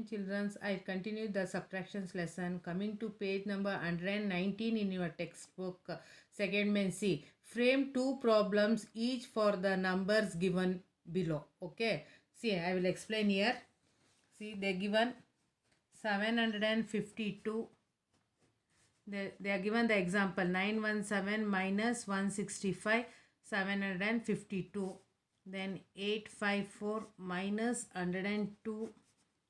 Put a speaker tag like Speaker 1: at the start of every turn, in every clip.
Speaker 1: morning, children. I continue the subtractions lesson. Coming to page number 119 in your textbook, second main C. Frame two problems each for the numbers given below. Okay. See, I will explain here. See, they given 752. They are given the example 917 minus 165, 752. Then 854 minus 102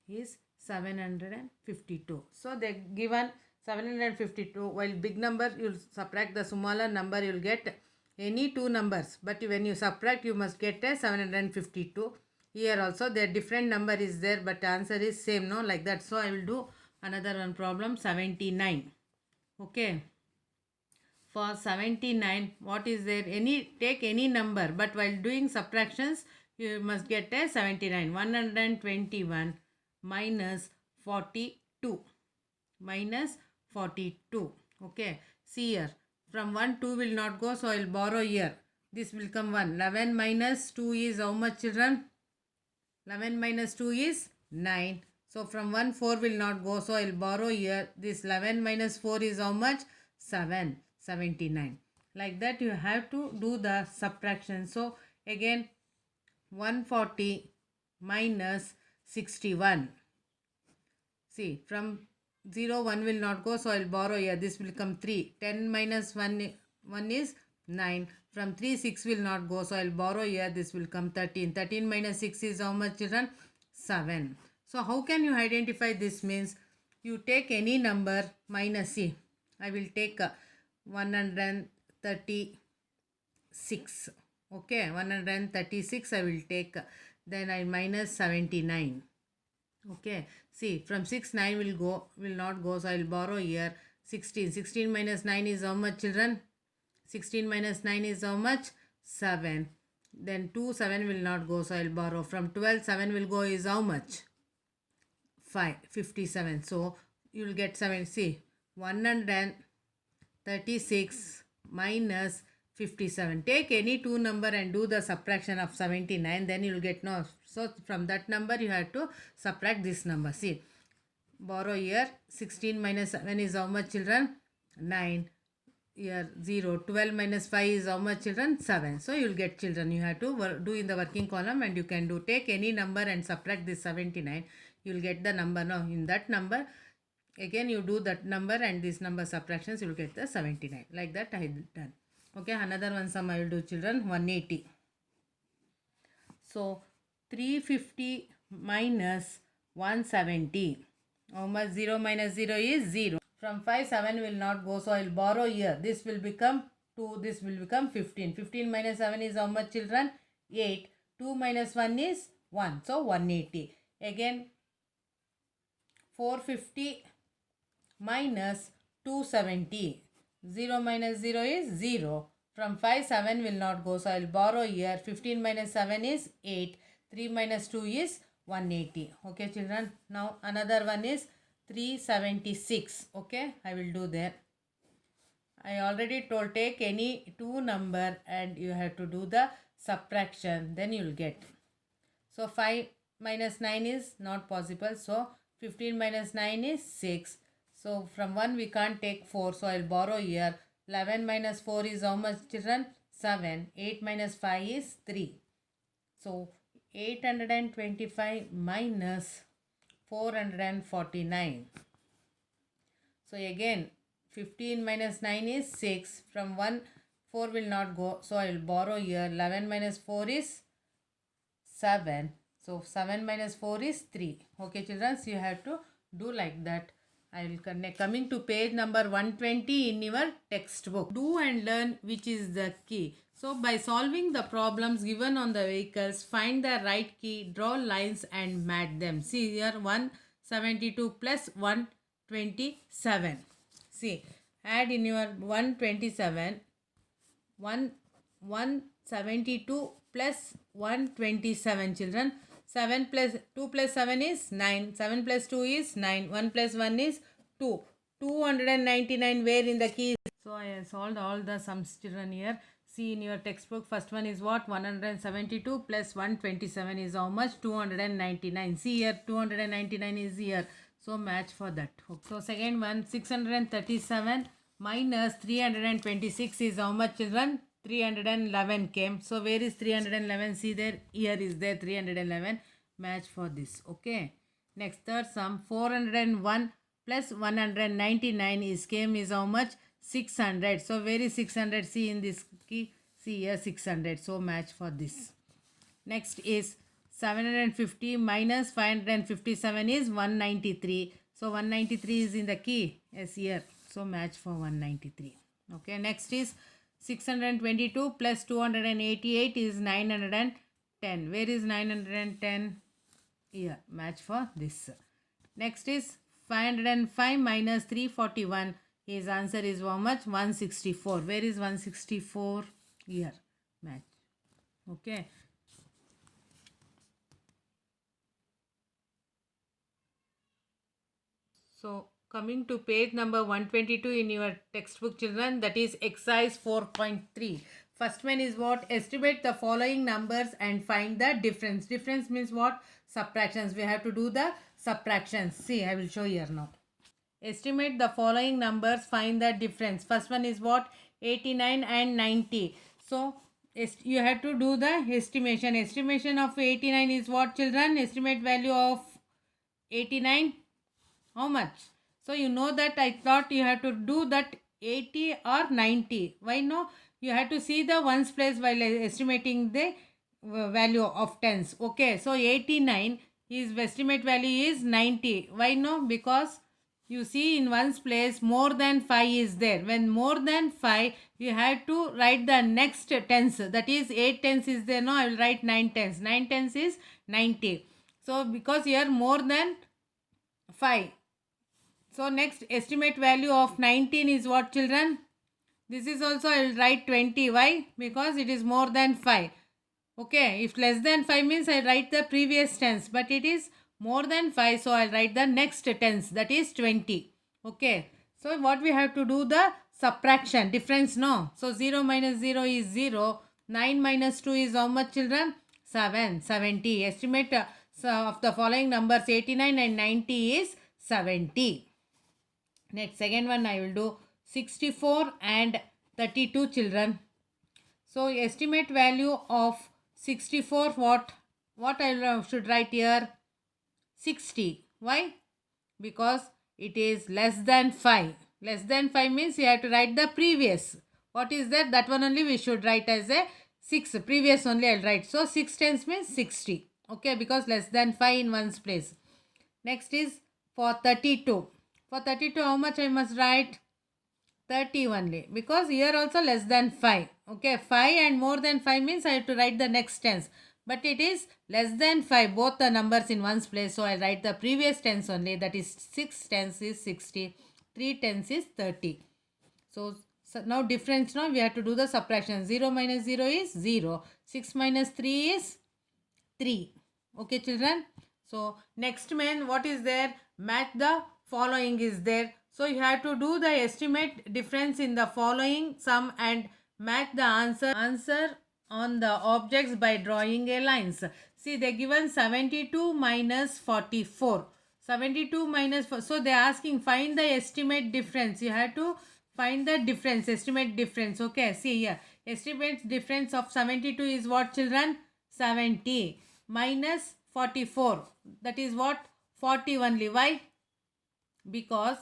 Speaker 1: is 752. So they given 752. While big number you will subtract the smaller number, you will get any two numbers. But when you subtract, you must get a 752. Here also the different number is there, but answer is same, no, like that. So I will do another one problem 79. Okay. For 79, what is there? Take any number, but while doing subtractions, you must get a 79. 121 minus 42. Minus 42. Okay. See here. From 1, 2 will not go, so I will borrow here. This will come 1. 11 minus 2 is how much, children? 11 minus 2 is 9. So from 1, 4 will not go, so I will borrow here. This 11 minus 4 is how much? 7. 79. Like that you have to do the subtraction. So again 140 minus 61. See, from 0, 1 will not go, so I will borrow here. This will come 3. 10 minus 1 is 9. From 3, 6 will not go, so I will borrow here. This will come 13. 13 minus 6 is how much, children? 7. So how can you identify this? Means you take any number minus, see, I will take 136. Okay, 136 I will take. Then I minus 79. Okay, see, from 6, 9 will not go, so I will borrow here. 16. 16 minus 9 is how much, children? 16 minus 9 is how much? 7. Then 2, 7 will not go, so I will borrow. From 12, 7 will go is how much? 57. So you will get 7. See, 136 minus 57. Take any two number and do the subtraction of 79. Then you will get no. So from that number you have to subtract this number. See, borrow here. 16 minus 7 is how much, children? 9. Here 0. 12 minus 5 is how much, children? 7. So you will get, children. You have to do in the working column, and you can do take any number and subtract this 79. You will get the number. Now in that number, again you do that number and this number subtractions, you will get the 79. Like that I have done. Okay, another one sum I will do, children. 180. So 350 minus 170. How much? 0 minus 0 is 0. From 5, 7 will not go, so I will borrow here. This will become 2. This will become 15. 15 minus 7 is how much, children? 8. 2 minus 1 is 1. So 180. Again 450 minus 270. 0 minus 0 is 0. From 5, 7 will not go, so I will borrow here. 15 minus 7 is 8. 3 minus 2 is 180. Okay, children. Now another one is 376. Okay, I will do that. I already told, take any two number and you have to do the subtraction. Then you will get. So 5 minus 9 is not possible. So 15 minus 9 is 6. So from 1 we can't take 4. So I will borrow here. 11 minus 4 is how much, children? 7. 8 minus 5 is 3. So 825 minus 449. So again 15 minus 9 is 6. From 1, 4 will not go. So I will borrow here. 11 minus 4 is 7. So 7 minus 4 is 3. Okay, children. So you have to do like that. I will connect. Coming to page number 120 in your textbook. Do and learn which is the key. So by solving the problems given on the vehicles, find the right key, draw lines and match them. See here 172 plus 127. See, add in your 127. 172 plus 127, children. 7 plus 2 plus 7 is 9. 7 plus 2 is 9. 1 plus 1 is 2. 299 where in the key? So I have solved all the sums, children, here. See in your textbook, first one is what? 172 plus 127 is how much? 299. See here, 299 is here. So match for that. Okay. So second one, 637 minus 326 is how much, children? 311 came. So where is 311? See there, here is there 311. Match for this. Okay. Next third sum, 401 plus 199 is came is how much? 600. So where is 600? See in this key. See here 600. So match for this. Next is 750 minus 557 is 193. So 193 is in the key. Yes, here. So match for 193. Okay. Next is 622 plus 288 is 910. Where is 910? Here. Match for this. Next is 505 minus 341. His answer is how much? 164. Where is 164? Here. Match. Okay. So coming to page number 122 in your textbook, children, that is exercise 4.3. First one is what? Estimate the following numbers and find the difference. Difference means what? Subtractions. We have to do the subtractions. See, I will show here now. Estimate the following numbers, find the difference. First one is what? 89 and 90. So you have to do the estimation. Estimation of 89 is what, children? Estimate value of 89. How much? So you know that I thought you have to do that 80 or 90. Why no? You have to see the ones place while estimating the value of tens. Okay. So 89, his estimate value is 90. Why no? Because you see in ones place more than 5 is there. When more than 5, you have to write the next tens. That is 8 tens is there. No, I will write 9 tens. 9 tens is 90. So because here more than 5. So next estimate value of 19 is what, children? This is also I will write 20. Why? Because it is more than 5. Okay. If less than 5 means I write the previous tens. But it is more than 5. So I will write the next tens. That is 20. Okay. So what we have to do? The subtraction. Difference no. So 0 minus 0 is 0. 9 minus 2 is how much, children? 7. 70. Estimate of the following numbers 89 and 90 is 70. Next, second one I will do 64 and 32, children. So estimate value of 64, what I should write here? 60. Why? Because it is less than 5. Less than 5 means you have to write the previous. What is that? That one only we should write as a 6. Previous only I will write. So 6 tens means 60. Okay, because less than 5 in one's place. Next is for 32. For 32, how much I must write? 30 only. Because here also less than 5. Okay, 5 and more than 5 means I have to write the next tens. But it is less than 5. Both the numbers in one's place. So I write the previous tens only. That is 6 tens is 60. 3 tens is 30. So now difference now we have to do the subtraction. 0 minus 0 is 0. 6 minus 3 is 3. Okay, children. So next man, what is there? Match the following is there. So you have to do the estimate difference in the following sum and match the answer on the objects by drawing a lines. See, they given 72 minus 44. 72 minus 4. So they are asking find the estimate difference. You have to find the difference, estimate difference. Okay, see here. Estimate difference of 72 is what, children? 70 minus 44. That is what? 40 only. Why? Because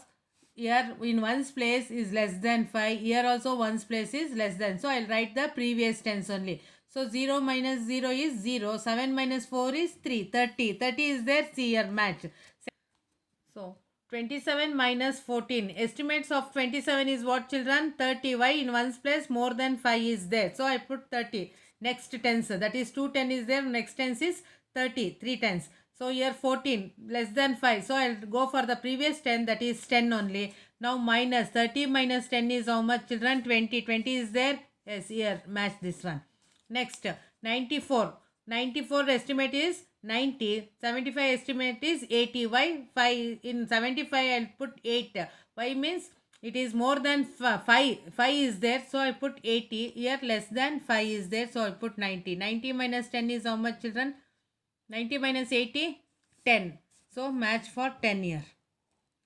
Speaker 1: here in one's place is less than 5. Here also one's place is less than. So I'll write the previous tens only. So 0 minus 0 is 0. 7 minus 4 is 3. 30. 30 is there. See here, match. So 27 minus 14. Estimates of 27 is what, children? 30. Why? In one's place more than 5 is there. So I put 30. Next tens. That is 2 10 is there. Next tens is 30. 3 tens. So here 14 less than 5. So I'll go for the previous 10, that is 10 only. Now minus 30 minus 10 is how much, children? 20. 20 is there. Yes, here match this one. Next 94. 94 estimate is 90. 75 estimate is 80. Why? 5 in 75 I'll put 8. Why means it is more than 5. 5 is there, so I put 80. Here less than 5 is there, so I put 90. 90 minus 10 is how much, children? 90 minus 80, 10. So match for 10 here.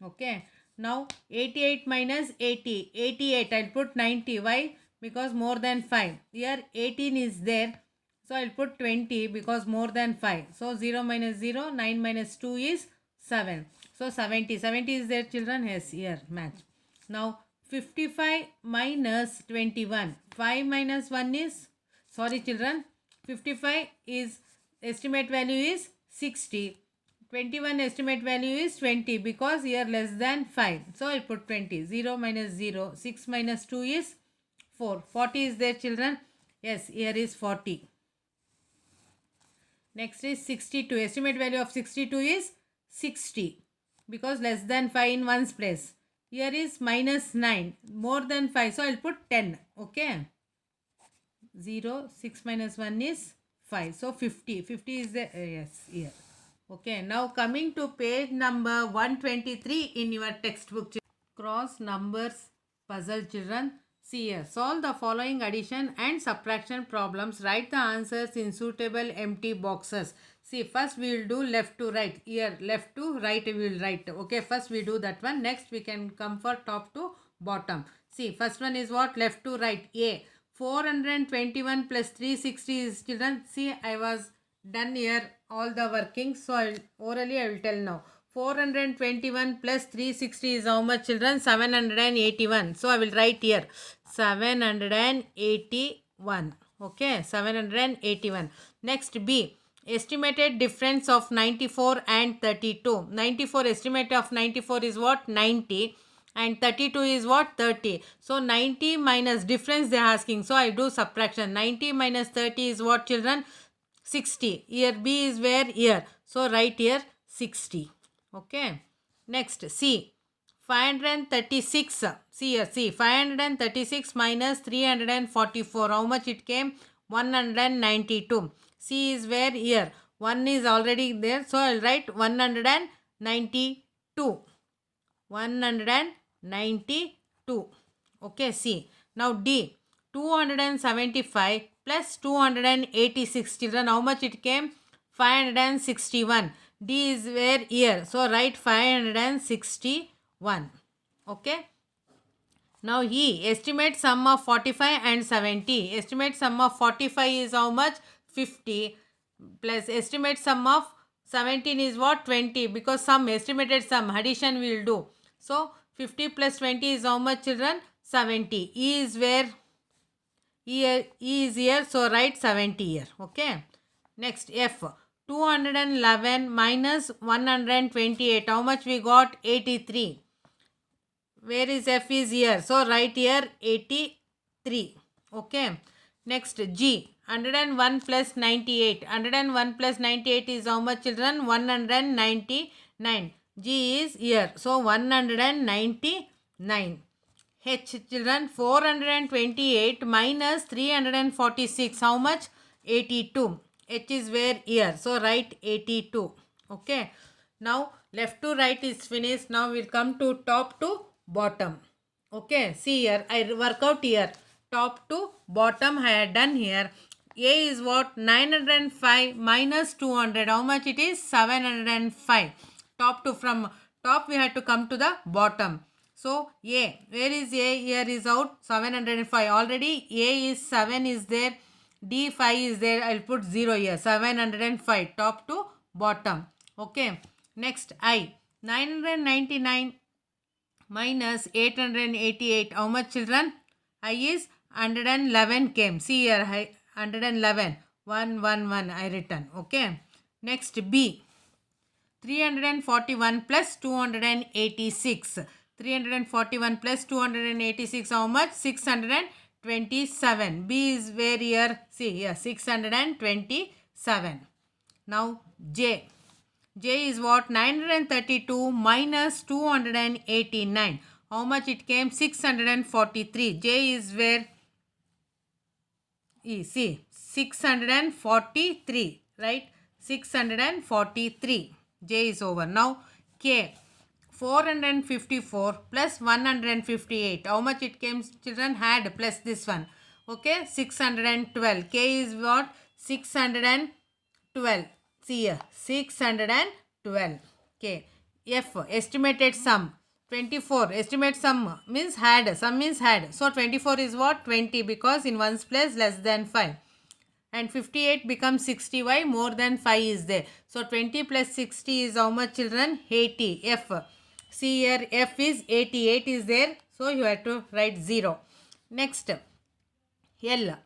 Speaker 1: Okay. Now 88 minus 80, 88. I'll put 90. Why? Because more than 5. Here 18 is there. So I'll put 20 because more than 5. So 0 minus 0, 9 minus 2 is 7. So 70. 70 is there, children? Yes, here match. Now 55 minus 21. 5 minus 1 is, sorry children, 55 is estimate value is 60. 21 estimate value is 20 because here less than 5. So I put 20. 0 minus 0. 6 minus 2 is 4. 40 is there, children? Yes, here is 40. Next is 62. Estimate value of 62 is 60 because less than 5 in one's place. Here is minus 9. More than 5. So I'll put 10. Okay. 0. 6 minus 1 is 5. So 50. 50 is the, yes, here. Okay. Now coming to page number 123 in your textbook. Cross numbers puzzle, children. See here. Solve the following addition and subtraction problems. Write the answers in suitable empty boxes. See, first we will do left to right. Here, left to right we will write. Okay, first we do that one. Next we can come for top to bottom. See, first one is what? Left to right. A. 421 plus 360 is, children. See, I was done here all the working. So, orally I will tell now. 421 plus 360 is how much, children? 781. So, I will write here 781. Okay, 781. Next, B. Estimated difference of 94 and 32. 94, estimate of 94 is what? 90. And 32 is what? 30. So, 90 minus difference they are asking. So, I do subtraction. 90 minus 30 is what, children? 60. Here B is where? Here. So, write here 60. Okay. Next, C. 536. See here. See. 536 minus 344. How much it came? 192. C is where? Here. 1 is already there. So, I will write 192. 192. Okay. C. Now, D. 275 plus 286. Children, how much it came? 561. D is where? Here. So, write 561. Okay. Now, E. Estimate sum of 45 and 70. Estimate sum of 45 is how much? 50. Plus estimate sum of 17 is what? 20. Because sum, estimated sum, addition we will do. So, 50 plus 20 is how much, children? 70. E is where? E is here. So, write 70 here. Okay. Next, F. 211 minus 128. How much we got? 83. Where is F is here? So, write here 83. Okay. Next, G. 101 plus 98. 101 plus 98 is how much, children? 199. G is here. So, 199. H, children. 428 minus 346. How much? 82. H is where? Here. So, write 82. Okay. Now, left to right is finished. Now, we'll come to top to bottom. Okay. See here. I work out here. Top to bottom I had done here. A is what? 905 minus 200. How much it is? 705. Top to, from top we had to come to the bottom. So, A. Where is A? Here is out. 705. Already A is 7 is there. D 5 is there. I will put 0 here. 705. Top to bottom. Okay. Next, I. 999 minus 888. How much, children? I is 111 came. See here. 111. 111 I written. Okay. Next, B. 341 plus 286. 341 plus 286. How much? 627. B is where here? See here. 627. Now, J. J is what? 932 minus 289. How much it came? 643. J is where? E. See. 643. Right? 643. J is over. Now, K. 454 plus 158. How much it came, children? Had plus this one. Okay, 612. K is what? 612. See here, 612. K. F, estimated sum. 24. Estimate sum means had. Sum means had. So 24 is what? 20, because in ones place less than 5. And 58 becomes 60. Why? More than 5 is there. So 20 plus 60 is how much, children? 80. F. See here, F is 88 is there. So you have to write 0. Next, L.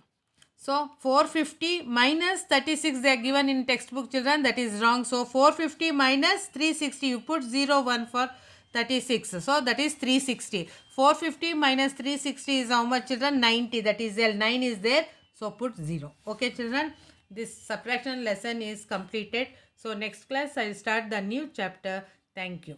Speaker 1: So 450 minus 36 they are given in textbook, children. That is wrong. So 450 minus 360. You put 0 1 for 36. So that is 360. 450 minus 360 is how much, children? 90. That is L. 9 is there. So put 0. Okay, children. This subtraction lesson is completed. So next class I will start the new chapter. Thank you.